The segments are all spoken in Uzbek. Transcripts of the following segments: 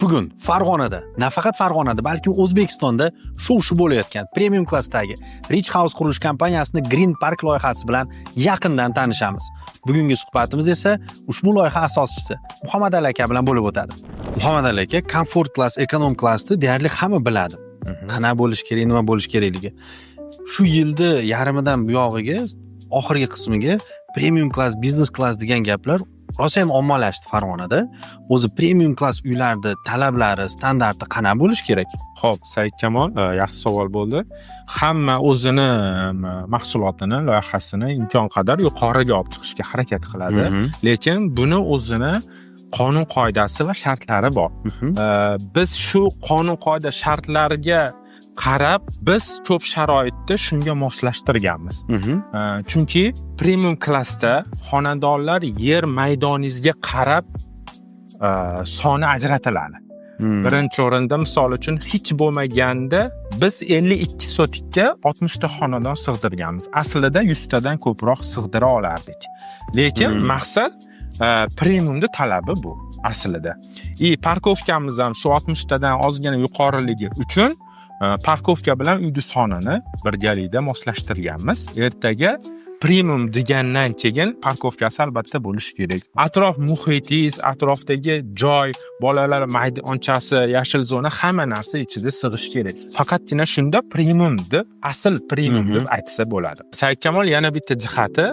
Bugun Farg'onada, nafaqat Farg'onada, balki O'zbekistonda shu bo'layotgan premium klassdagi Rich House qurilish kompaniyasining Green Park loyihasi bilan yaqindan tanishamiz. Bugungi suhbatimiz esa ushbu loyiha asoschisi Muhammad Ali aka bilan bo'lib o'tadi. Muhammad Ali aka Comfort Class, Econom Classni deyarli hamma biladi. Qana bo'lish kerak, nima bo'lish kerakligi. Shu yilda yarimidan buyog'iga, oxirgi qismiga Premium Class, Business Class degan gaplar rosa ham ommalashdi Farg'onada. O'zi premium class uylarda talablari, standarti qana bo'lish kerak? Xo'p, Said Kamol, yaxshi savol bo'ldi. Hamma o'zini mahsulotini, loyihasini imkon qadar yuqoriga olib chiqishga harakat qiladi, lekin buni o'zini qonun qoidasi va shartlari bor. Biz shu qonun qoida shartlariga qarab biz ko'p sharoitda shunga moslashtirganmiz. Chunki premium klassda xonadonlar yer maydoningizga qarab soni ajratiladi. Birinchi o'rinda misol uchun hech bo'lmaganda biz 52 sotikka 60 ta xonadon sig'dirganmiz. Aslida 100 tadan ko'proq sig'dira olardik. Lekin maqsad premiumda talabi bu aslida. Parkovkamiz ham shu 60 tadan ozgina yuqoriligi uchun parkovka bilan uyni sonini birgalikda moslashtirganmiz. Ertaga premium degandan keyin parkovkasi albatta bo'lishi kerak. Atrof muhitingiz, atrofdagi joy, bolalar maydonchasi, yashil zona, hamma narsa ichida sig'ishi kerak. Faqatgina shunda premiumni, asl premium deb aytsa bo'ladi. Said Kamol, yana bitta jihati,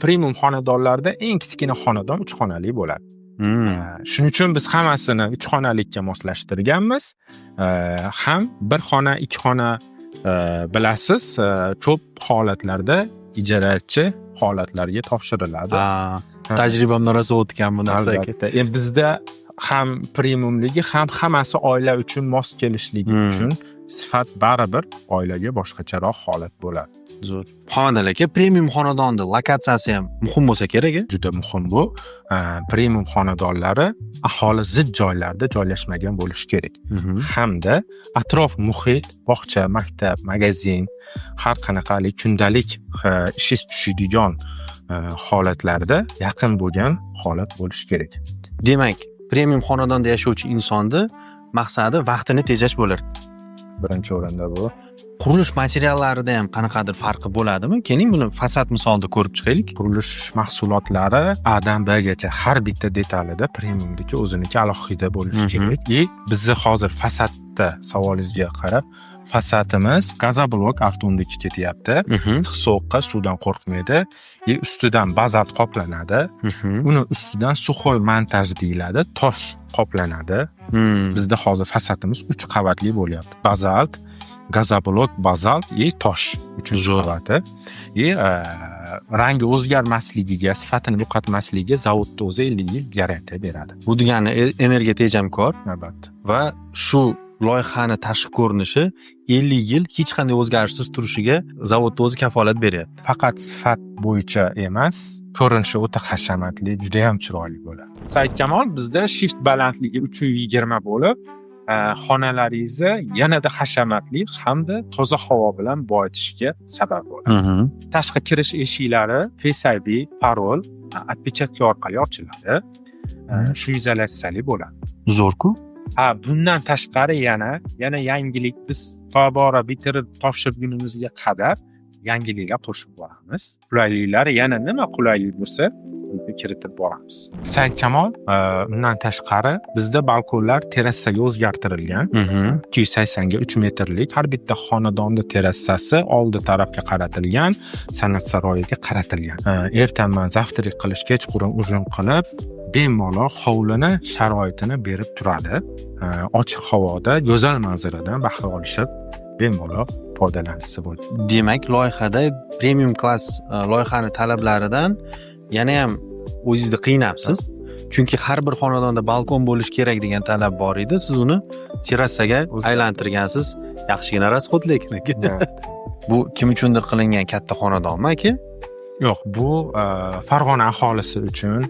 premium xonadonlarda eng kichkina xonadon 3 xonali bo'ladi. Shuning uchun biz hammasini 3 xonalikka moslashtirganmiz. Ham 1 xona, 2 xona bilasiz, ko'p holatlarda ijarachi holatlarga topshiriladi. Tajribamdan rosa o'tgan bu narsaga. Endi bizda ham premiumligi, ham hammasi oila uchun mos kelishligi uchun sifat baribir oilaga boshqacharoq holat bo'ladi. Zo'r. Muhammad Ali aka, premium xonadonda lokatsiyasi ham muhim bo'lsa kerak. Juda muhim bu. Premium xonadonlari aholi zid joylarda joylashmagan bo'lishi kerak. Hamda atrof muhit, bog'cha, maktab, magazin, har qanaqali kundalik ishingiz tushadigan holatlarda yaqin bo'lgan holat bo'lishi kerak. Demak, premium xonadonda yashovchi insonni maqsadi vaqtini tejash bo'lar. Birinchi o'rinda bu. Qurilish materiallarida ham qanaqadir farqi bo'ladimi? Keling buni fasad misolida ko'rib chiqaylik. Qurilish mahsulotlari A dan Bgacha har bitta detalida premiumdagi o'ziniki alohida bo'lishi kerak. Bizni hozir fasadda savolingizga qarab, fasadimiz gazoblok artundagi ketyapti. Sovuqqa, suvdan qo'rqmaydi. Ustidan bazalt qoplanadi. Uni ustidan suxoy montaj deyiladi, tosh qoplanadi. Bizda hozir fasadimiz 3 qavatli bo'lyapti. Bazalt, gazoblok, bazalt, tosh 3 qavati. Rangi o'zgarmasligiga, sifatini yo'qotmasligiga zavodda o'zi 50 yil garantiya beradi. Bu degani energiya tejamkor, albatta. Va shu loyihani tashqi ko'rinishi 50 yil hech qanday o'zgarishsiz turishiga zavodda o'zi kafolat beryapti. Faqat sifat bo'yicha emas, ko'rinishi o'ta hashamatli, juda ham chiroyli bo'ladi. Said Kamol, bizda shift balandligi 320 bo'lib, xonalaringizni yanada hashamatli hamda toza havo bilan boyitishga sabab bo'ladi. Tashqi kirish eshiklari Face ID, parol, отпечатки orqali ochiladi. Shu izolyatsiyali bo'ladi. Zo'r-ku. Bundan tashqari yana yangilik, biz tobora bitirib topshirgunimizga qadar yangiliklar qo'shib boramiz. Qulayliklari yana nima qulaylik bo'lsa, kiritib boramiz. Said Kamol, undan tashqari bizda balkonlar terrasaga o'zgartirilgan. 280 ga 3 metrlik har bitta xonadonda terrasasi oldi tarafga qaratilgan, san'at saroyiga qaratilgan. Ertaman zavtrak qilish, kechqurun uzun qilib, bemalol hovlini sharoitini berib turadi. Ochiq havoda go'zal manzaradan bahra olishib bemalol foydalanishsa bo'ladi. Demak, loyihada premium class loyihani talablaridan yana ham o'zingizni qiynabsiz. Chunki har bir xonadonda balkon bo'lish kerak degan talab bor edi. Siz uni terrasaga aylantirgansiz. Yaxshigina rasxodlik. Bu kim uchundir qilingan katta xonadonmi aka? Yo'q, bu Farg'ona aholisi uchun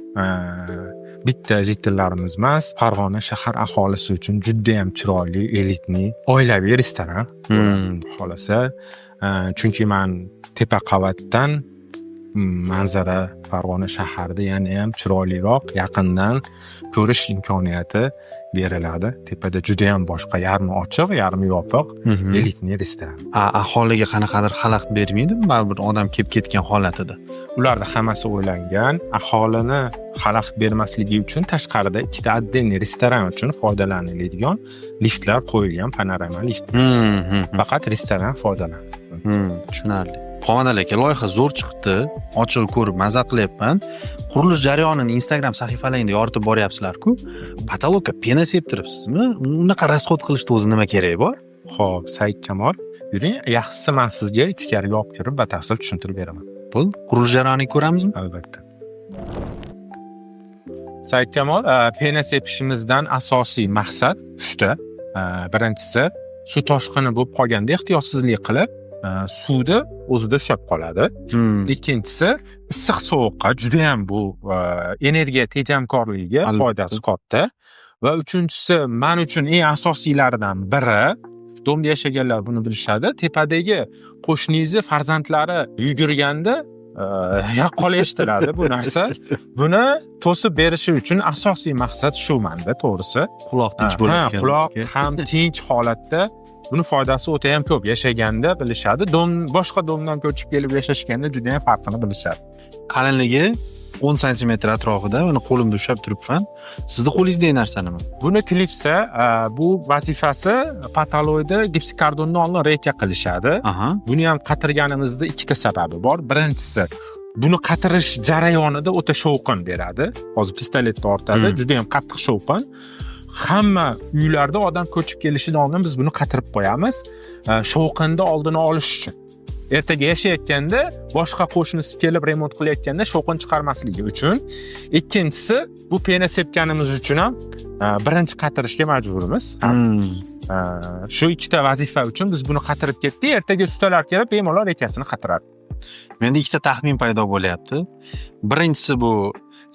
bitta jitillarimiz emas, Farg'ona shahar aholisi uchun juda ham chiroyli, elitni, oilaviy restoran. Xolasa, chunki men tepa qavatdan manzara Farg'ona shahrida yana ham chiroyliroq yaqindan ko'rish imkoniyati beriladi. Tepada juda ham boshqa yarmi ochiq, yarmi yopiq elitniy restoran. Aholiga qanaqadir xalaqit bermaydimi? Baribir odam kelib ketgan holatida. Ularda hammasi o'ylangan. Aholini xalaqit bermasligi uchun tashqarida ikkita отдельный restoran uchun foydalaniladigan liftlar qo'yilgan, panorama lift. Faqat restoran foydalanadi. Tushunarli. Qo'mondon aka, loyiha zo'r chiqdi. Ochig'i ko'rib maza qilyapman. Qurilish jarayonini Instagram sahifalaringda yoritib boryapsizlar-ku. Patologga pena septiribsizmi? Unaqa rasxod qilishda o'zi nima kerak bor? Xo'p, Said Kamol, yuring, yaxshisi men sizga ichkariga olib kirib batafsil tushuntirib beraman. Bo'l, qurilish jarayonini ko'ramizmi? Albatta. Said Kamol, pena sepishimizdan asosiy maqsad 3 ta. Birinchisi, suv toshqini bo'lib qolganda ehtiyotsizlik qilib suvni o'zida ushlab qoladi. Ikkinchisi, issiq sovuqqa juda ham bu energiya tejamkorligiga foydasi katta. Va uchinchisi, men uchun eng asosiylaridan biri, domda yashaganlar buni bilishadi, tepadagi qo'shningizni farzandlari yugurganda yaqqol eshitiladi bu narsa. Buni to'sib berishi uchun asosiy maqsad shu menda, to'g'risi. Quloq tinch bo'ladi. Quloq ham tinch holatda buni foydasi o'ta ham ko'p. Yashaganda bilishadi. Boshqa domdan ko'chib kelib yashashganda juda ham farqini bilishadi. Qalinligi 10 sm atrofida, uni qo'limda ushlab turibman. Sizni qo'lingizdagi narsa nima? Buni klipsa, bu vazifasi patologda gipsokardonni oldin reyka qilishadi. Buni ham qatirganimizda ikkita sababi bor. Birinchisi, buni qatirish jarayonida o'ta shovqin beradi. Hozir pistoletni ortadi, juda ham qattiq shovqin. Hamma uylarda odam ko'chib kelishidan oldin biz buni qatirib qo'yamiz, shovqinni oldini olish uchun. Ertaga yashayotganda boshqa qo'shnisi kelib remont qilayotganda shovqin chiqarmasligi uchun. Ikkinchisi, bu pena sepganimiz uchun ham birinchi qatirishga majburmiz. Shu ikkita vazifa uchun biz buni qatirib ketdik. Ertaga ustalar kelib bemalol ekasini qatiradi. Menda ikkita taxmin paydo bo'lyapti. Birinchisi, bu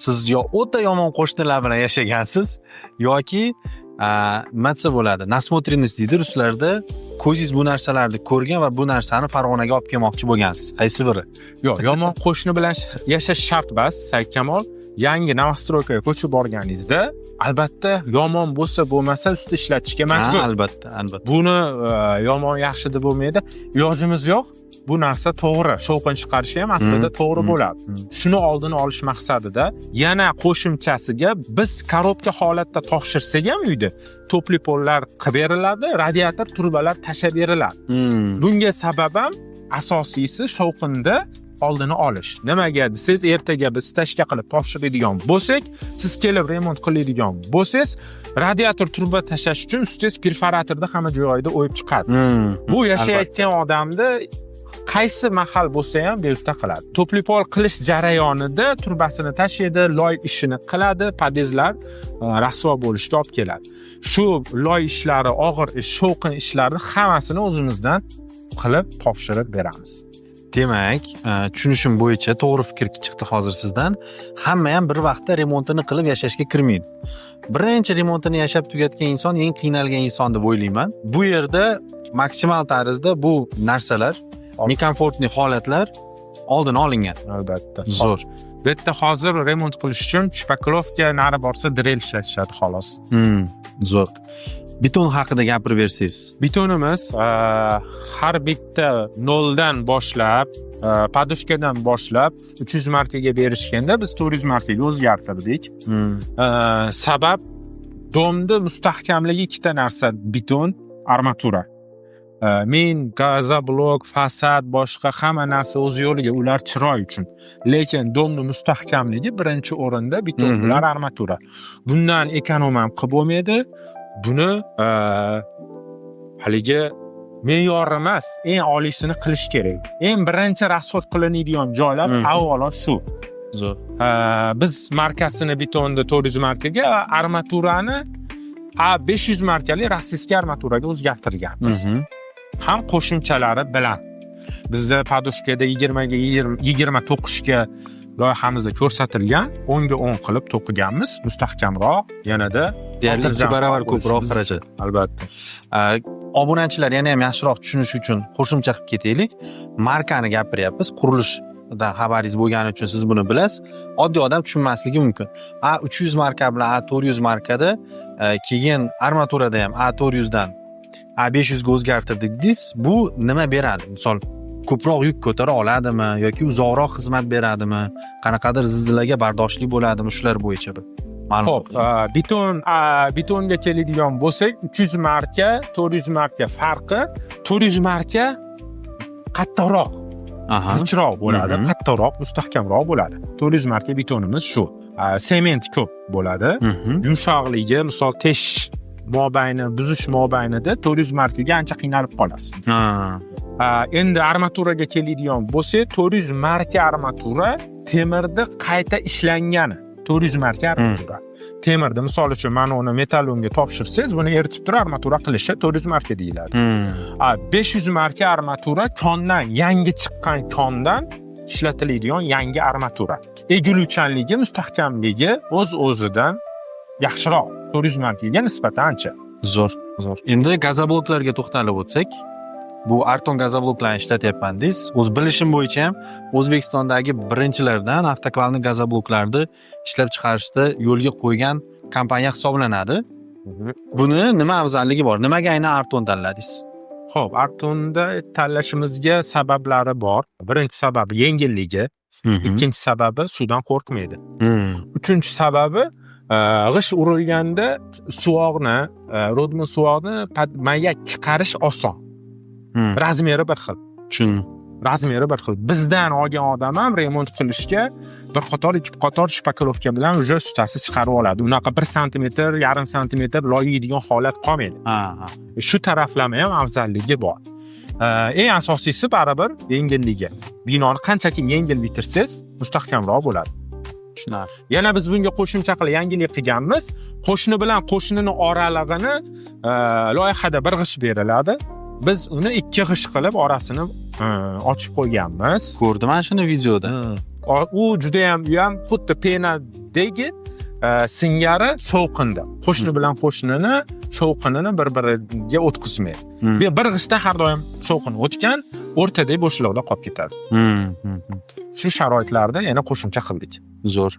siz yo o'ta yomon qo'shnilar bilan yashagansiz yoki nima desa bo'ladi, nasmotrенность deydi ruslarda, ko'zingiz bu narsalarni ko'rgan va bu narsani Farg'onaga olib kelmoqchi bo'lgansiz. Qaysi biri? Yo'q, yomon qo'shni bilan yashash shart emas, Said Kamol. Yangi novostroykaga ko'chib borganingizda albatta yomon bo'lsa bo'lmasa ustida ishlatishga majbur. Albatta. Buni yomon yaxshi deb bo'lmaydi. Ilojimiz yo'q. Bu narsa to'g'ri, shovqin chiqarishi ham aslida to'g'ri bo'ladi. Shuni oldini olish maqsadida yana qo'shimchasiga biz korobka holatda topshirsak ham uyda to'pli pollar qilib beriladi, radiator turbalar tashab beriladi. Bunga sabab ham asosiysi shovqinda oldini olish. Nimaga desangiz, ertaga biz tashka qilib topshiradigan bo'lsak, siz kelib remont qiladigan bo'lsangiz, radiator turba tashash uchun ustingiz perforatorda hamma joyida o'yib chiqadi. Bu yashayotgan odamni qaysi mahal bo'lsa ham bezovta qiladi. To'pli pol qilish jarayonida turbasini tashlaydi, loy ishini qiladi, podezlar rasvo bo'lishga olib keladi. Shu loy ishlari, og'ir ish, shovqin ishlarini hammasini o'zimizdan qilib topshirib beramiz. Demak, tushunishim bo'yicha to'g'ri fikr chiqdi hozir sizdan. Hamma ham bir vaqtda remontini qilib yashashga kirmaydi. Birinchi remontini yashab tugatgan inson eng qiynalgan inson deb o'ylayman. Bu yerda maksimal tarzda bu narsalar, nekomfortli holatlar oldini olingan. Albatta. Zo'r. Bu yerda hozir remont qilish uchun shpakilovka nari borsa drel ishlatishadi xolos. Zo'r. Beton haqida gapirib bersangiz. Betonimiz har bitta noldan boshlab, padushkadan boshlab 300 markaga berishganda biz 400 markaga o'zgartirdik. Sabab domda mustahkamligi ikkita narsa: beton, armatura. Men gazoblok, fasad, boshqa hamma narsa o'z yo'liga, ular chiroy uchun. Lekin domning mustahkamligi birinchi o'rinda beton bilan armatura. Bundan ekonom ham qilib bo'lmaydi. Buni haligi me'yor emas, eng oliysini qilish kerak. Eng birinchi rasxod qilinadigan joylar avvalo shu. Zo'r. Biz markasini betonda 400 markaga, armaturani 500 markali rossiyskiy armaturaga o'zgartirganmiz. Ham qo'shimchalari bilan. Bizda padushkada 20 ga 20 to'qishga loyihamizda ko'rsatilgan, 10 ga 10 qilib to'qiganmiz, mustahkamroq, yanada deyarli 2 barobar ko'proq xarajat. Albatta. Obunachilar yana ham yaxshiroq tushunish uchun qo'shimcha qilib ketaylik. Markani gapiryapmiz, qurilish xabaringiz bo'lgani uchun siz buni bilasiz. Oddiy odam tushunmasligi mumkin. A300 marka bilan A400 markada keyin armaturada ham A400 dan A500 ga o'zgartirdik dedingiz. Bu nima beradi? Misol ko'proq yuk ko'tara oladimi yoki uzoqroq xizmat beradimi? Qanaqadir zilzilaga bardoshli bo'ladimi? Shular bo'yicha bir ma'lum. Xo'p, betonga keladigan bo'lsak, 300 marka, 400 marka farqi, 400 marka qattiqroq, zichroq bo'ladi, qattiqroq, mustahkamroq bo'ladi. 400 marka betonimiz shu. Sement ko'p bo'ladi. Yumshoqligi, misol tesh mobayni, buzish mobaynida 400 markaga ancha qiynalib qolasiz. Endi armaturaga keladigan bo'lsak, 400 marka armatura temirda qayta ishlangani. 400 marka armatura. Temirda misol uchun mana uni metallonga topshirsangiz, buni eritib turib armatura qilishi 400 marka deyiladi. 500 marka armatura kondan, yangi chiqqan kondan ishlatiladigan yangi armatura. Egiluvchanligi, mustahkamligi o'z-o'zidan yaxshiroq. 400 markaga nisbatan ancha. Zo'r. Endi gazobloklarga to'xtalib o'tsak, bu Arton gazobloklarni ishlatyapman deysiz. O'z bilishim bo'yicha ham O'zbekistondagi birinchilardan avtoklavni gazobloklarni ishlab chiqarishda yo'lga qo'ygan kompaniya hisoblanadi. Buni nima afzalligi bor? Nimaga aynan Arton tanladingiz? Xo'p, Artonda tanlashimizga sabablari bor. Birinchi sababi yengilligi, ikkinchi sababi suvdan qo'rqmaydi. Uchinchi sababi g'isht urilganda suvoqni, rodman suvoqni mayak chiqarish oson. Razmeri bir xil. Razmeri bir xil. Bizdan olgan odam ham remont qilishga bir qator, ikki qator shpakilovka bilan uje ustasi chiqarib oladi. Unaqa 1 sm, yarim sm loyiydigan holat qolmaydi. Shu taraflama ham afzalligi bor. Eng asosiysi baribir yengilligi. Binoni qanchaki yengil bitirsangiz, mustahkamroq bo'ladi. Tushunarli. Yana biz bunga qo'shimcha qilib yangilik qilganmiz. Qo'shni bilan qo'shnining oralig'ini loyihada bir g'isht beriladi. Biz uni 2 g'isht qilib orasini ochib qo'yganmiz. Ko'rdim mana shuni videoda. U juda ham xuddi penadagi singari shovqinda. Qo'shni bilan qo'shnini shovqinini bir-biriga o'tkazmaydi. Bir g'ishtda har doim shovqin o'tgan, o'rtadagi bo'shliqda qolib ketadi. Shu sharoitlarda yana qo'shimcha qildik. Zo'r.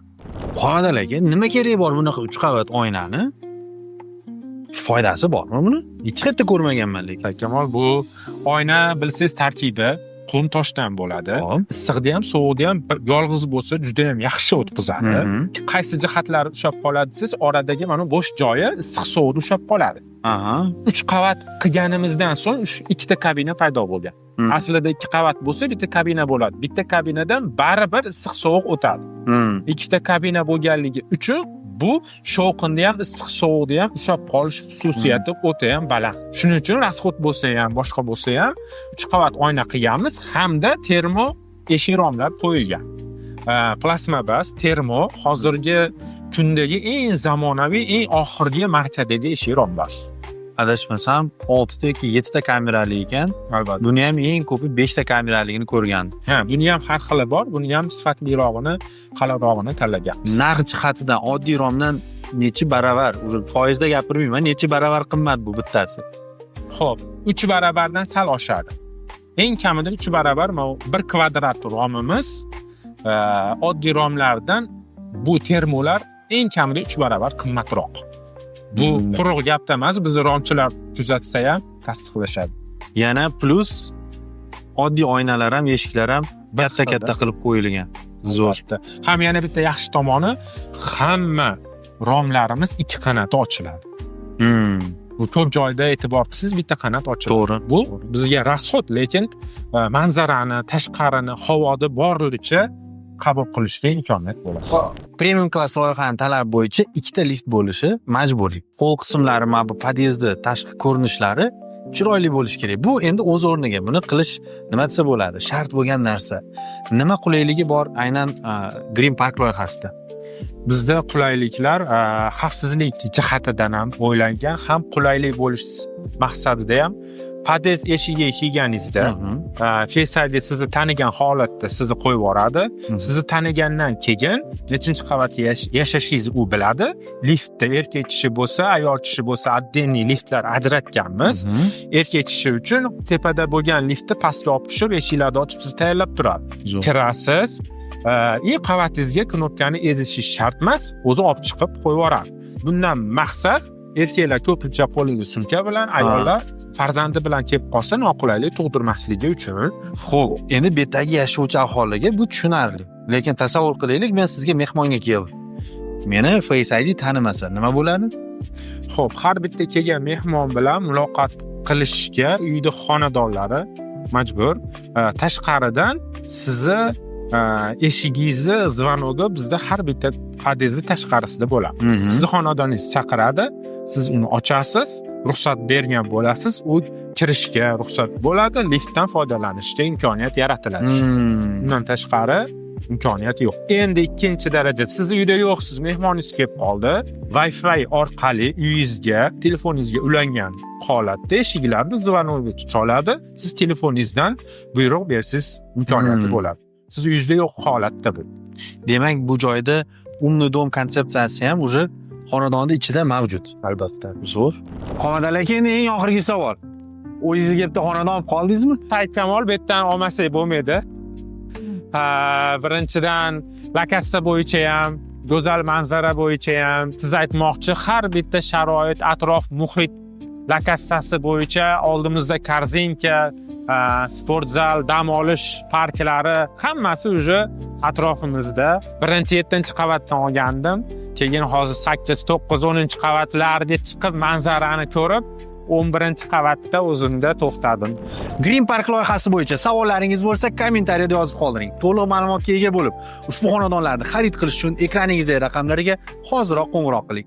Xo'jadan aka, nima kerak bor bunaqa 3 qavat oynani? Foydasi bormi buni? Hech qayerda ko'rmaganman lekin. Kamol, bu oyna bilsangiz tarkibi qum toshdan bo'ladi. Issiqda ham, sovuqda ham yolg'iz bo'lsa juda ham yaxshi o'tkazadi. Qaysi jihatlari ushlab qoladi desiz, oradagi mana bo'sh joyi issiq sovuqda ushlab qoladi. 3 qavat qilganimizdan so'ng 2 ta kabina paydo bo'lgan. Aslida 2 qavat bo'lsa, bitta kabina bo'ladi. Bitta kabinadan baribir issiq sovuq o'tadi. 2 ta kabina bo'lganligi uchun bu shovqinda ham, issiq sovuqda ham ushlab qolish xususiyati o'ta ham baland. Shuning uchun rasxod bo'lsa ham, boshqa bo'lsa ham 3 qavat oyna qilganmiz hamda termo eshik romlar qo'yilgan. Plasma bas termo hozirgi kundagi eng zamonaviy, eng oxirgi markadagi eshik romlar. Adashmasam 6 ta yoki 7 ta kamerali ekan. Albatta. Buni ham eng ko'pi 5 ta kameraligini ko'rgandim. Buni ham har xili bor, buni ham sifatlirog'ini, qalinrog'ini tanlaganmiz. Narx jihatidan oddiy romdan necha baravar, foizda gapirmayman, necha baravar qimmat bu bittasi? Xo'p, 3 baravardan sal oshadi. Eng kamida 3 baravar 1 kvadrat romimiz oddiy romlardan bu termolar eng kamida 3 baravar qimmatroq. Bu quruq gapda emas, biz romchilar tuzatsa ham tasdiqlashadi. Yana plus oddiy oynalar ham, eshiklar ham katta qilib qo'yilgan. Zo'r. Ham yana bitta yaxshi tomoni, hamma romlarimiz 2 qanati ochiladi. Bu ko'p joyda e'tibor qilsangiz bitta qanat ochiladi. To'g'ri. Bu bizga rasxod, lekin manzarani, tashqarini, havoni borlicha qabul qilishga imkoniyat bo'ladi. Premium klass loyihaning talabi bo'yicha 2 ta lift bo'lishi majburiy. Qo'l qismlari, mana bu podyezdni tashqi ko'rinishlari chiroyli bo'lishi kerak. Bu endi o'z o'rniga. Buni qilish nima desa bo'ladi? Shart bo'lgan narsa. Nima qulayligi bor aynan Green Park loyihasida? Bizda qulayliklar xavfsizlik jihatidan ham o'ylangan, ham qulaylik bo'lish maqsadida ham podez eshigiga kelganingizda Face ID sizni tanigan holatda sizni qo'yib yuboradi. Sizni tanigandan keyin nechinchi qavatda yashashingizni u biladi. Liftda erkak kishi bo'lsa, ayol kishi bo'lsa, отдельный liftlar ajratganmiz. Erkak kishi uchun tepada bo'lgan liftni pastga olib tushib, eshiklarni ochib sizni tayyorlab turadi. Kirasiz, qavatingizga knopkani ezishingiz shart emas, o'zi olib chiqib qo'yib yuboradi. Bundan maqsad erkaklar ko'pincha qo'lida sumka bilan, ayollar farzandi bilan kelib qolsa noqulaylik tug'dirmasligi uchun. Xo'p, endi betdagi yashovchi aholiga bu tushunarli. Lekin tasavvur qilaylik, men sizga mehmonga keldim. Meni Face ID tanimasa nima bo'ladi? Xo'p, har bitta kelgan mehmon bilan muloqot qilishga uyda xonadonlari majbur. Tashqaridan sizni eshigingizni zvanogi bizda har bitta podezni tashqarisida bo'ladi. Sizni xonadoningiz chaqiradi, siz uni ochasiz, ruxsat bergan bo'lasiz, u kirishga ruxsat bo'ladi, liftdan foydalanishga imkoniyat yaratiladi. Undan tashqari imkoniyat yo'q. Endi ikkinchi daraja, siz uyda yo'qsiz, mehmoningiz kelib qoldi, Wi-Fi orqali uyingizga, telefoningizga ulangan holatda eshiklarni zvanogi chaladi, siz telefoningizdan buyruq bersiz imkoniyati bo'ladi. Siz uyingizda yo'q holatda bu. Demak, bu joyda umni dom konsepsiyasi ham uje xonadonning ichida mavjud. Albatta. Zo'r. Qomadal aka, endi eng oxirgi savol. O'zingizga bitta xonadon olib qoldingizmi? Kamol bu yerdan olmasak bo'lmaydi. Birinchidan lokatsiya bo'yicha ham, go'zal manzara bo'yicha ham, siz aytmoqchi, har bitta sharoit, atrof, muhit lokatsiyasi bo'yicha oldimizda korzinka, sport zal, dam olish parklari hammasi uje atrofimizda. Birinchi 7-qavatdan olgandim. Keyin hozir 8, 9, 10-qavatlarga chiqib manzarani ko'rib, 11-qavatda o'zimda to'xtadim. Green Park loyihasi bo'yicha savollaringiz bo'lsa, kommentariyada yozib qoldiring. To'liq ma'lumotga ega bo'lib, ushbu xonadonlarni xarid qilish uchun ekraningizdagi raqamlarga hoziroq qo'ng'iroq qiling.